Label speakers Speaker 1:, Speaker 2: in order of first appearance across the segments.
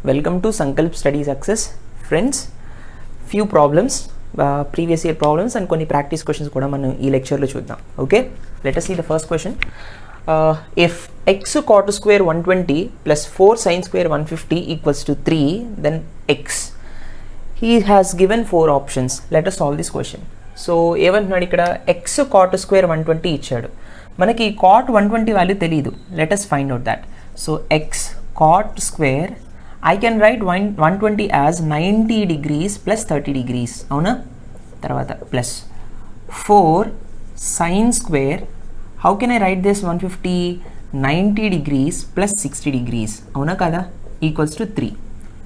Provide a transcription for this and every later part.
Speaker 1: Welcome to Sankalp Study Success. Friends, few problems, previous year problems and కొన్ని practice questions కూడా మనం ఈ లెక్చర్లో చూద్దాం. Okay, let us see the first question. If x cot square 120 plus 4 sin square 150 equals to 3, then x. He has given 4 options. Let us solve this question. So ఏమంటున్నాడు ఇక్కడ x cot square 120 ఇచ్చాడు. మనకి cot 120 value తెలియదు. Let us find out that. So x cot square, I can write 120 as 90 degrees plus 30 degrees. అవునా? తర్వాత plus 4 sin square, how can I write this 150? 90 degrees plus 60 degrees. అవునా కదా? Equals to 3.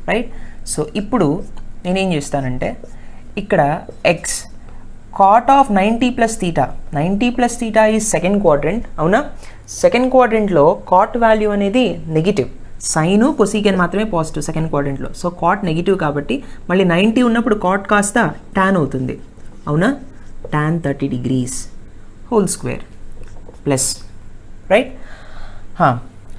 Speaker 1: Right? So ఇప్పుడు నేనేం చేస్తానంటే ఇక్కడ x cot of 90 plus theta. 90 plus theta is second quadrant. అవునా? Second క్వాడ్రెంట్లో కాట్ వాల్యూ అనేది నెగిటివ్, సైను కొసీకెన్ మాత్రమే పాజిటివ్ సెకండ్ క్వాడ్రెంట్లో. సో కాట్ నెగిటివ్ కాబట్టి మళ్ళీ 90 ఉన్నప్పుడు కాట్ కాస్త tan అవుతుంది. అవునా? tan 30 degrees whole square plus right.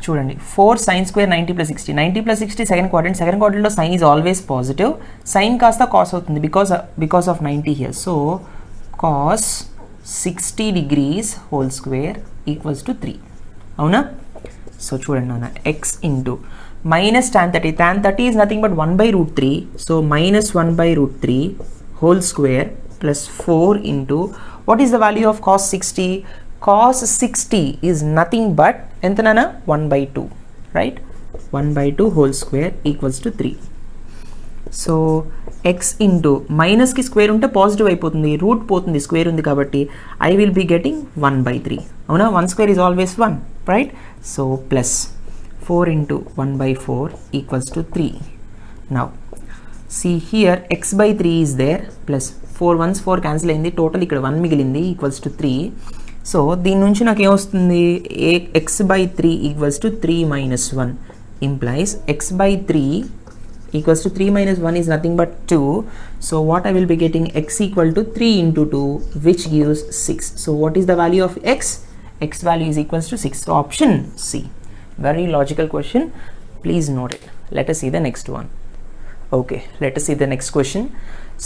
Speaker 1: చూడండి 4 sin square 90 plus 60. 90 plus 60 second క్వాడ్రెంట్లో sine is always positive, sine కాస్త కాస్ అవుతుంది because of 90 here. So cos 60 degrees whole square equals to 3. అవునా? సో చూడండి నాన్న, x into minus tan 30. tan 30 is nothing but 1/√3. So minus 1/√3 whole square plus 4 into what is the value of cos 60? Cos 60 is nothing but ఎంత నాన్న? 1/2. Right? 1/2 whole square equals to 3. So x into మైనస్కి square ఉంటే positive అయిపోతుంది, root పోతుంది, square ఉంది కాబట్టి I will be getting 1/3. అవునా? 1 square is always 1, right? So plus 4 into 1/4 equals to 3. Now see here x/3 is there, plus 4 1s 4 cancel అయింది, total ఇక్కడ 1 మిగిలింది ఈక్వల్స్ టు 3. సో దీని నుంచి నాకు ఏమొస్తుంది? x/3 equals to 3 minus 1 implies x/3 equals to 3 minus 1 is nothing but 2. So what I will be getting? X equal to 3 into 2, which gives 6. So what is the value of x? X value is equals to 6. So option C. Very logical question. Please note it. Let us see the next one. Okay, let us see the next question.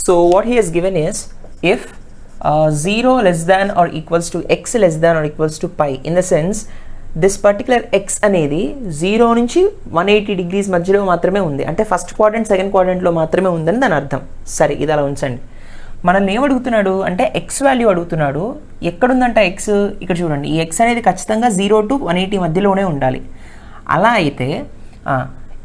Speaker 1: So what he has given is, if 0 less than or equals to x less than or equals to pi, in the sense this particular X అనేది 0 నుంచి 180 degrees మధ్యలో మాత్రమే ఉంది, అంటే first quadrant second క్వాడ్రెంట్లో మాత్రమే ఉందని దాని అర్థం. సరే, ఇది అలా ఉంచండి. మనల్ని ఏం అడుగుతున్నాడు అంటే ఎక్స్ వాల్యూ అడుగుతున్నాడు. ఎక్కడుందంట ఎక్స్? ఇక్కడ చూడండి, ఈ ఎక్స్ అనేది ఖచ్చితంగా 0 to 180 మధ్యలోనే ఉండాలి. అలా అయితే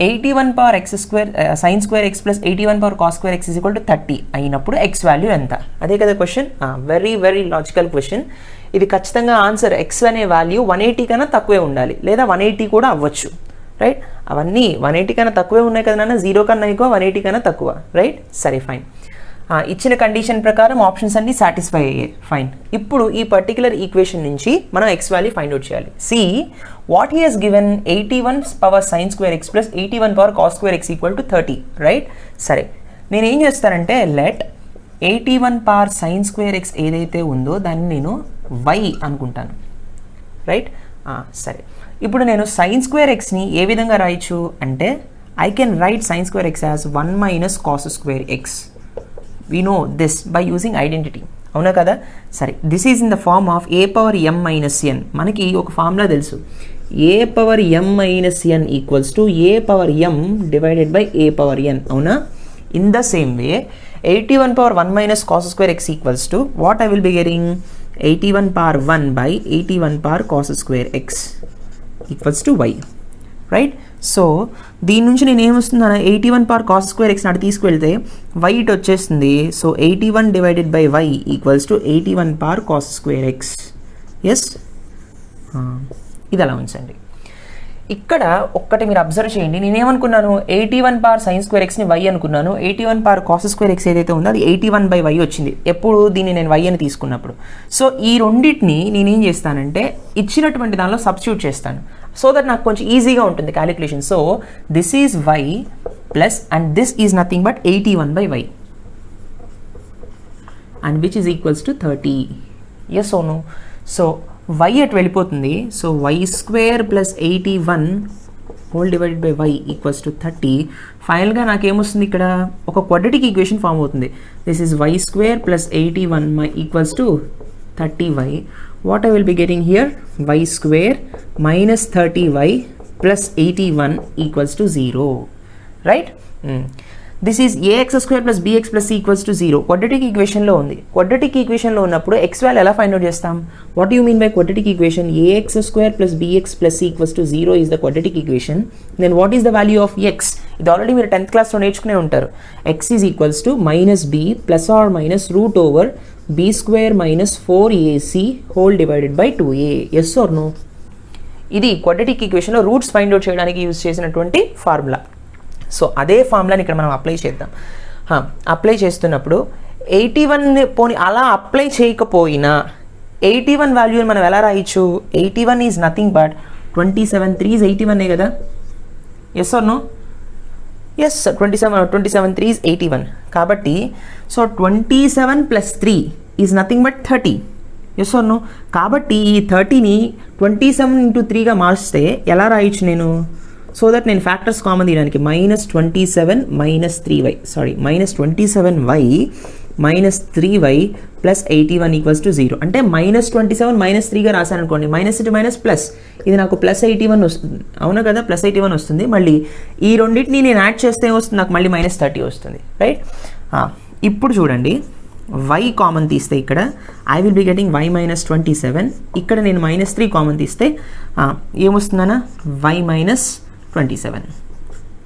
Speaker 1: 81 power x square sin square x plus 81 power cos square x is equal to 30 అయినప్పుడు ఎక్స్ వాల్యూ ఎంత? అదే కదా question. Very very logical question. ఇది ఖచ్చితంగా ఆన్సర్ ఎక్స్ అనే వాల్యూ 180 కన్నా తక్కువే ఉండాలి, లేదా 180 కూడా అవ్వచ్చు. రైట్? అవన్నీ 180 కన్నా తక్కువే ఉన్నాయి కదా నాన్న, 0 కన్నా ఎక్కువ, 180 కన్నా తక్కువ. రైట్? సరే, ఫైన్. ఇచ్చిన కండిషన్ ప్రకారం ఆప్షన్స్ అన్ని సాటిస్ఫై అయ్యాయి. ఫైన్. ఇప్పుడు ఈ పర్టికులర్ ఈక్వేషన్ నుంచి మనం ఎక్స్ వాల్యూ ఫైండ్ అవుట్ చేయాలి. See what he has given 81 power sine square x plus 81 power cos square x equal to 30. Right? సరే, నేను ఏం చేస్తానంటే let 81 power sine square x ఏదైతే ఉందో దాన్ని నేను y అనుకుంటాను. రైట్? సరే, ఇప్పుడు నేను సైన్ స్క్వేర్ ఎక్స్ని ఏ విధంగా రాయొచ్చు అంటే I can write sine square x as 1 minus cos square x. We know this by using identity. అవునా కదా? సరే, this is in the form of a power m minus n. మనకి ఒక ఫార్ములా తెలుసు, a power m minus n equals to a power m divided by a power n. అవునా? In the same way 81 power 1 minus cos square x equals to what I will be getting? 81 power 1 by 81 power cos square x equals to y. Right? So దీని నుంచి నేను ఏమొస్తుందన్న 81 power cos square x నాటి తీసుకువెళ్తే y ఇటు వచ్చేస్తుంది. So 81 divided by y equals to 81 power cos square x. Yes, ఇది అలా ఉంచండి. ఇక్కడ ఒక్కటి మీరు అబ్జర్వ్ చేయండి, నేనేమనుకున్నాను? 81 పవర్ సైన్ స్క్వేర్ ఎక్స్ని y అనుకున్నాను. 81 పవర్ కాస్ స్క్వేర్ ఎక్స్ ఏదైతే ఉందో అది 81/y వచ్చింది. ఎప్పుడు దీన్ని నేను y అని తీసుకున్నప్పుడు. సో ఈ రెండింటిని నేనేం చేస్తానంటే ఇచ్చినటువంటి దానిలో సబ్స్టిట్యూట్ చేస్తాను, సో దట్ నాకు కొంచెం ఈజీగా ఉంటుంది calculation. So this is y plus and this is nothing but 81/y and which is equals to 30. Yes or no? So y అటు వెళ్ళిపోతుంది. So y² plus 81 whole divided by y equals to 30. ఫైనల్గా నాకేమొస్తుంది ఇక్కడ ఒక quadratic equation form అవుతుంది. This is y square plus 81 equals to 30y. What I will be getting here? Y square minus 30y plus 81 equals to 0. Right? This is a x square plus b x plus c equals to 0. Quadratic ఈక్వేషన్లో ఉంది. Quadratic ఈక్వేషన్లో ఉన్నప్పుడు x value ఎలా find out చేస్తాం? What you mean by quadratic equation? A x square plus b x plus c equals to 0 is the quadratic equation. Then what is the value of x? ఇది already మీరు 10th క్లాస్లో నేర్చుకునే ఉంటారు. X is equals to minus b plus or minus root over B square minus 4ac whole divided by 2a. Yes or no? ఇది quadratic ఈక్వేషన్లో roots find out చేయడానికి use చేసినటువంటి formula. So అదే ఫార్ములాని ఇక్కడ మనం అప్లై చేద్దాం. అప్లై చేస్తున్నప్పుడు 81 పోనీ అలా అప్లై చేయకపోయినా 81 వాల్యూని మనం ఎలా రాయొచ్చు? 81 ఈజ్ నథింగ్ బట్ 27 3 81 కదా? Yes or no? ఎస్, 27 3 81. కాబట్టి so 27 plus 3 is nothing but 30. Yes or no? కాబట్టి ఈ 30ని 27 ఇంటూ 3గా మార్చితే ఎలా రాయొచ్చు నేను? సో దట్ నేను ఫ్యాక్టర్స్ కామన్ తీయడానికి minus 27 minus 3y, sorry minus 27y minus 3y plus 81 equals to 0. అంటే మైనస్ 27 మైనస్ 3గా రాశాను అనుకోండి, మైనస్ ఇంటూ మైనస్ ప్లస్, ఇది నాకు ప్లస్ 81 వస్తుంది. అవునా కదా? ప్లస్ 81 వస్తుంది. మళ్ళీ ఈ రెండింటిని నేను యాడ్ చేస్తే ఏమొస్తుంది? నాకు మళ్ళీ మైనస్ 30 వస్తుంది. రైట్? ఇప్పుడు చూడండి, y కామన్ తీస్తే ఇక్కడ I will be getting y minus 27. ఇక్కడ నేను మైనస్ 3 కామన్ తీస్తే ఏమొస్తుందన్నా? y minus 27.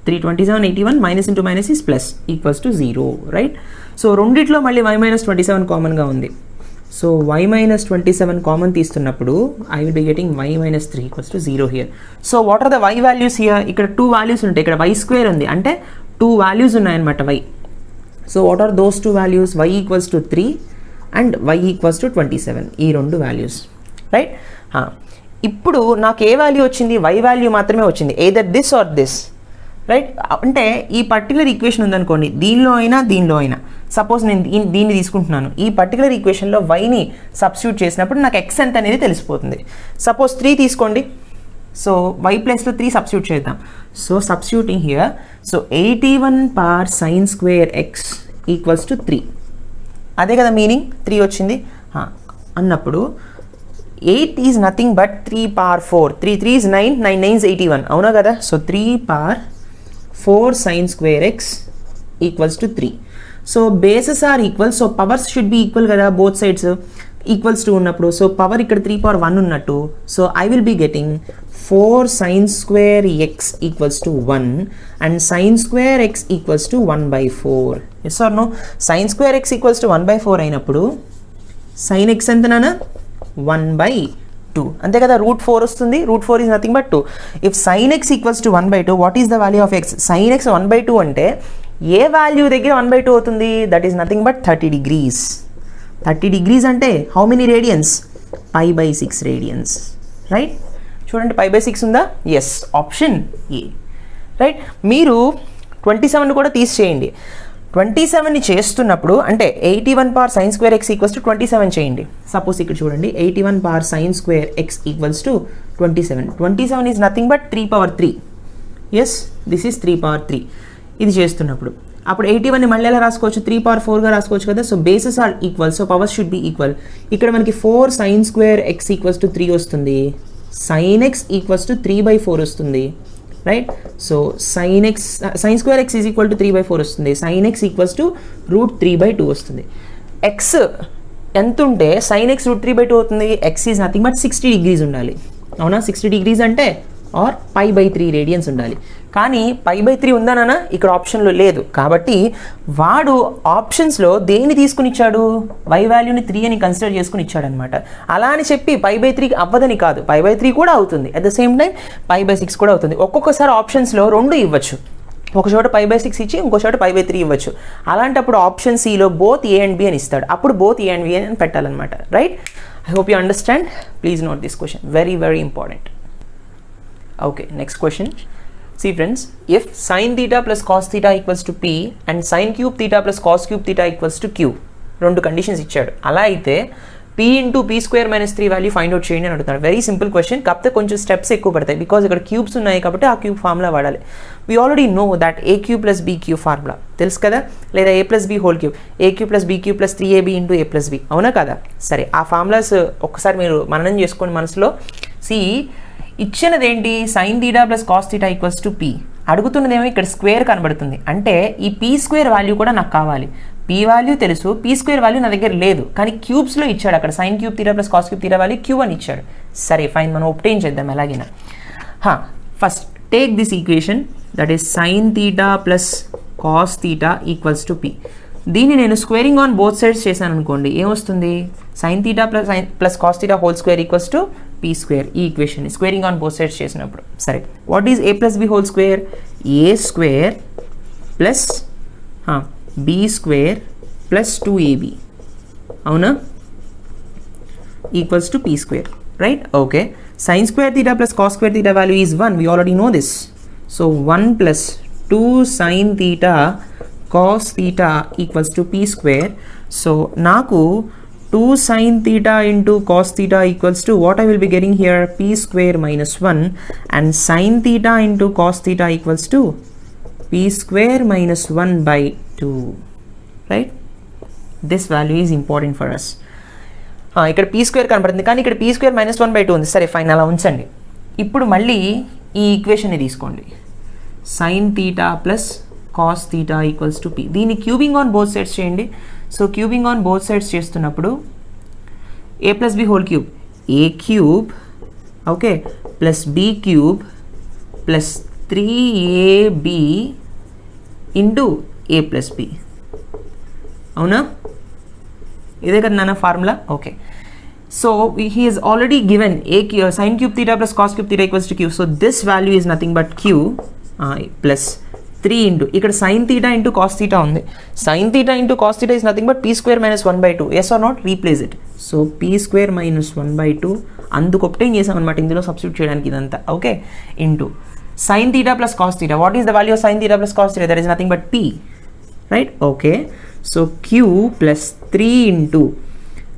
Speaker 1: 327 81 minus into minus is plus equals to 0. Right? So రెండిట్లో మళ్ళీ y మైనస్ 27 కామన్గా ఉంది. సో y మైనస్ 27 కామన్ తీస్తున్నప్పుడు I will be getting y minus 3 equals to 0 here. So what are the y values here? ఇక్కడ 2 values ఉంటాయి. ఇక్కడ y square ఉంది అంటే 2 వాల్యూస్ ఉన్నాయన్నమాట y. So what are those 2 values? y equals to 3 and y equals to 27. ఈ 2 values. Right? ఇప్పుడు నాకు ఏ వాల్యూ వచ్చింది? y వాల్యూ మాత్రమే వచ్చింది. Either this or this. Right? అంటే ఈ పర్టికులర్ ఈక్వేషన్ ఉందనుకోండి, దీనిలో అయినా సపోజ్ నేను దీన్ని తీసుకుంటున్నాను. ఈ పర్టికులర్ ఈక్వేషన్లో వైని సబ్స్టిట్యూట్ చేసినప్పుడు నాకు ఎక్స్ ఎంత అనేది తెలిసిపోతుంది. సపోజ్ 3 తీసుకోండి. సో y ప్లస్లో 3 సబ్స్టిట్యూట్ చేద్దాం. So substituting here, so 81 power sine square x equals to 3. అదే కదా మీనింగ్? 3 వచ్చింది అన్నప్పుడు 8 is nothing but 3 power 4. 3 3 is 9, 9 9 is 81. అవునా కదా? So 3 power 4 sine square x equals to 3. So bases are equal. So powers should be equal కదా, both sides equals to ఉన్నప్పుడు. So power ఇక్కడ 3 power 1 ఉన్నట్టు. So I will be getting 4 sine square x equals to 1 and sine square x equals to 1/4. Yes or no? Sine square x equals to 1/4 అయినప్పుడు sign X ఎంతనా? 1/2. అంతే కదా? √4 వస్తుంది. √4 is nothing but 2. If sine x equals to 1/2, what is the value of x? Sine x 1/2 అంటే ఏ value దగ్గర 1/2 అవుతుంది? That is nothing but 30 degrees. 30 degrees అంటే how many radians? π/6 radians. Right? చూడండి, π/6 ఉందా? Yes, option A. రైట్? మీరు 27 కూడా తీసేయండి. 27ని చేస్తున్నప్పుడు అంటే 81 power sine square x equals to 27 చేయండి. సపోజ్ ఇక్కడ చూడండి, 81 power sine square x equals to 27. 27 is nothing but 3 power 3. Yes, this is 3 power 3. ఇది చేస్తున్నప్పుడు అప్పుడు 81ని మళ్ళీ ఎలా రాసుకోవచ్చు? 3 పవర్ 4గా రాసుకోవచ్చు కదా. So bases are equal, so powers should be equal. ఇక్కడ మనకి 4 sine square x equals to 3 వస్తుంది. సైన్ ఎక్స్ ఈక్వల్స్ టు 3/4 వస్తుంది. Right? So sine square x is equal to 3/4 వస్తుంది. సైన్ ఎక్స్ ఈక్వల్స్ టు √3/2 వస్తుంది. X ఎంత ఉంటే sign X √3/2 అవుతుంది? X is nothing but 60 degrees ఉండాలి. అవునా? 60 degrees అంటే ఆర్ π/3 రేడియన్స్ ఉండాలి. కానీ π/3 ఉందానా? ఇక్కడ ఆప్షన్లో లేదు. కాబట్టి వాడు ఆప్షన్స్లో దేన్ని తీసుకుని ఇచ్చాడు? y వాల్యూని 3 అని కన్సిడర్ చేసుకుని ఇచ్చాడనమాట. అలా అని చెప్పి π/3 అవ్వదని కాదు, π/3 కూడా అవుతుంది. అట్ ద సేమ్ టైం π/6 కూడా అవుతుంది. ఒక్కొక్కసారి ఆప్షన్స్లో 2 ఇవ్వచ్చు. ఒక చోట π/6 ఇచ్చి ఇంకో చోట π/3 ఇవ్వచ్చు. అలాంటప్పుడు ఆప్షన్ సిలో బోత్ ఏ అండ్ బి అని ఇస్తాడు. అప్పుడు బోత్ ఏ అండ్ బి అని పెట్టాలన్నమాట. Right? I hope you understand. Please note this question, very very important. Okay, next question. See friends, if sin theta plus cos theta equals to p and sin cube theta plus cos cube theta equals to q, రెండు conditions ఇచ్చాడు. అలా అయితే p into p square minus 3 value find out చేయండి అని అడుగుతాడు. Very simple question, కాకపోతే కొంచెం steps ఎక్కువ పడతాయి బికాజ్ ఇక్కడ క్యూబ్స్ ఉన్నాయి కాబట్టి ఆ క్యూబ్ ఫార్ములా వాడాలి. We already know that a cube plus b cube formula తెలుసు కదా, లేదా a plus b whole cube, a cube plus b cube plus 3ab into a plus b, అవునా కదా? సరే, ఆ ఫార్ములాస్ ఒక్కసారి మీరు మననం చేసుకోండి మనసులో. సి ఇచ్చినది ఏంటి, sine theta plus cos theta equals to p. అడుగుతున్నదేమో ఇక్కడ స్క్వేర్ కనబడుతుంది, అంటే ఈ పీ స్క్వేర్ వాల్యూ కూడా నాకు కావాలి. పీ వాల్యూ తెలుసు, పీ స్క్వేర్ వాల్యూ నా దగ్గర లేదు, కానీ క్యూబ్స్లో ఇచ్చాడు. అక్కడ sine cube theta plus cos cube theta value q అని ఇచ్చాడు. సరే ఫైన్, మనం ఒబ్టైన్ చేద్దాం ఎలాగైనా. First take this equation, that is sine theta plus cos theta equals to p. దీన్ని నేను స్క్వేరింగ్ ఆన్ బోత్ సైడ్స్ చేశాను అనుకోండి, ఏమొస్తుంది, sine theta plus cos theta whole square equals to p square. ఈ equation squaring on both sides చేసినప్పుడు. సరే, what is a plus b whole square, a square plus b square plus 2ab, అవునా, equals to p square, right? Okay, sine square theta plus cos square theta value is 1, we already know this. So 1 plus 2 sine theta cos theta equals to p square. So నాకు 2 sin theta into cos theta equals to what I will be getting here, p square minus 1, and sin theta into cos theta equals to p square minus 1 by 2, right? This value is important for us. ఇక్కడ p square కనపడుతుంది, కానీ ఇక్కడ p square minus 1 by 2 ఉంది. సరే fine, అలా ఉంచండి. ఇప్పుడు మళ్ళీ ఈ ఈక్వేషన్ని తీసుకోండి, sin theta plus cos theta equals to p. దీన్ని క్యూబింగ్ ఆన్ బోత్ సైడ్స్ చేయండి. So cubing on both sides చేస్తున్నప్పుడు a plus b whole cube, a cube, okay, plus b cube plus 3ab into a plus b, అవునా? ఇదే కదా నాన్న formula. Okay, so he is already given a sin cube theta plus cos cube theta equals to q. So this value is nothing but q plus 3 into ఇక్కడ sine theta into cos theta ఉంది. Sine theta into cos theta is nothing but p square minus 1 by 2. Yes or not, replace it. So p square minus 1 by 2 అందుకు ఒప్టైన్ చేసామన్నమాట ఇందులో substitute చేయడానికి ఇదంతా. Okay, into sine theta plus cos theta. What is the value of sine theta plus cos theta? That is nothing but p, right? Okay, so q plus 3 into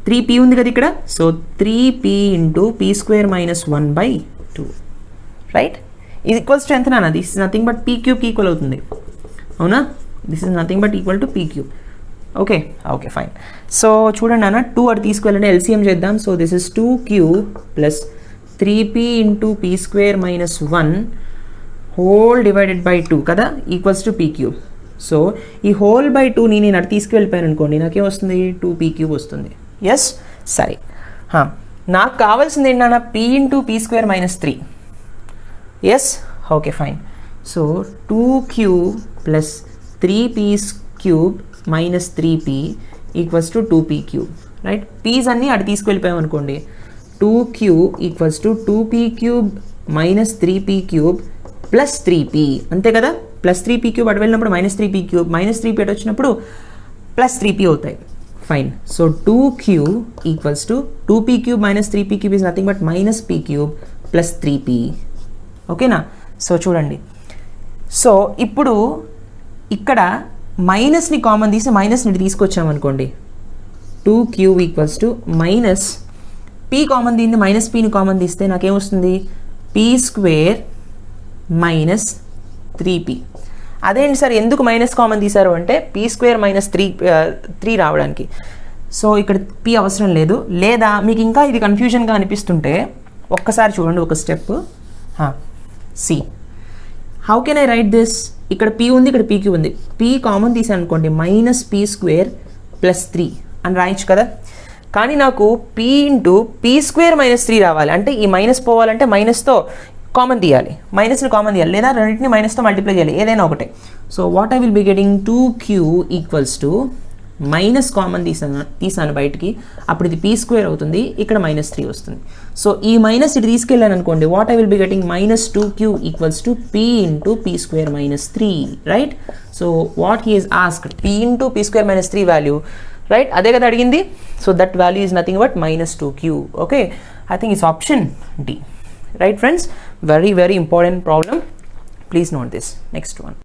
Speaker 1: 3p ఉంది కదా ఇక్కడ, సో 3p into p square minus 1 by 2, right? ఇది equals to ఎంత నాన్న? This is nothing but p క్యూబ్కి equal అవుతుంది, అవునా? This is nothing but equal to p cube. Okay okay fine. So చూడండి నాన్న, 2 అటు తీసుకువెళ్ళండి, ఎల్సిఎం చేద్దాం. So this is 2q plus 3p into p square minus 1 whole divided by 2 కదా, equals to p cube. So ఈ whole by 2ని నేను అటు తీసుకువెళ్ళిపోయాను అనుకోండి, నాకేం వస్తుంది, 2p క్యూబ్ వస్తుంది. ఎస్, సరే. నాకు కావాల్సింది ఏంటన్నా, p into p square minus 3. yes, okay fine. So 2q plus 3p cube minus 3p equals to 2p cube, right? p's అన్నీ అటు తీసుకెళ్ళిపోయాం అనుకోండి, 2q equals to 2p cube minus 3p cube plus 3p, అంతే కదా? Plus 3p cube అటు వెళ్ళినప్పుడు minus 3p cube, minus 3p అటు వచ్చినప్పుడు plus 3p అవుతాయి. Fine. So 2q equals to 2p cube minus 3p cube is nothing but minus p cube plus 3p. ఓకేనా? So చూడండి, so ఇప్పుడు ఇక్కడ మైనస్ని కామన్ తీసి మైనస్ని తీసుకొచ్చామనుకోండి, 2q equals to minus p common దీన్ని minus pని common తీస్తే నాకేమొస్తుంది, p square minus 3p. అదేంటి sir ఎందుకు minus common తీశారు అంటే p స్క్వేర్ మైనస్ 3 రావడానికి. సో ఇక్కడ p అవసరం లేదు. లేదా మీకు ఇంకా ఇది కన్ఫ్యూజన్గా అనిపిస్తుంటే ఒక్కసారి చూడండి ఒక step. See how can I right this, ఇక్కడ p ఉంది, ఇక్కడ pq ఉంది, p కామన్ తీసాను అనుకోండి, మైనస్ p స్క్వేర్ ప్లస్ 3 అని రాయొచ్చు కదా. కానీ నాకు p into p square minus 3 రావాలి అంటే ఈ మైనస్ పోవాలంటే మైనస్తో కామన్ తీయాలి, మైనస్ని కామన్ తీయాలి, లేదా రెండింటిని మైనస్తో మల్టిప్లై చేయాలి, ఏదైనా ఒకటే. So what I will be getting, 2q equals to minus common తీసాను బయటికి, అప్పుడు ఇది పీ స్క్వేర్ అవుతుంది, ఇక్కడ మైనస్ 3 వస్తుంది. సో ఈ మైనస్ ఇటు తీసుకెళ్ళాను అనుకోండి, what I will be getting minus 2q equals to p into p square minus 3, right? So what he is asked, p into p square minus 3 value, right? అదే కదా అడిగింది. So that value is nothing but minus 2q. Okay, I think it's option D. Right friends, very important problem, please note this. Next one.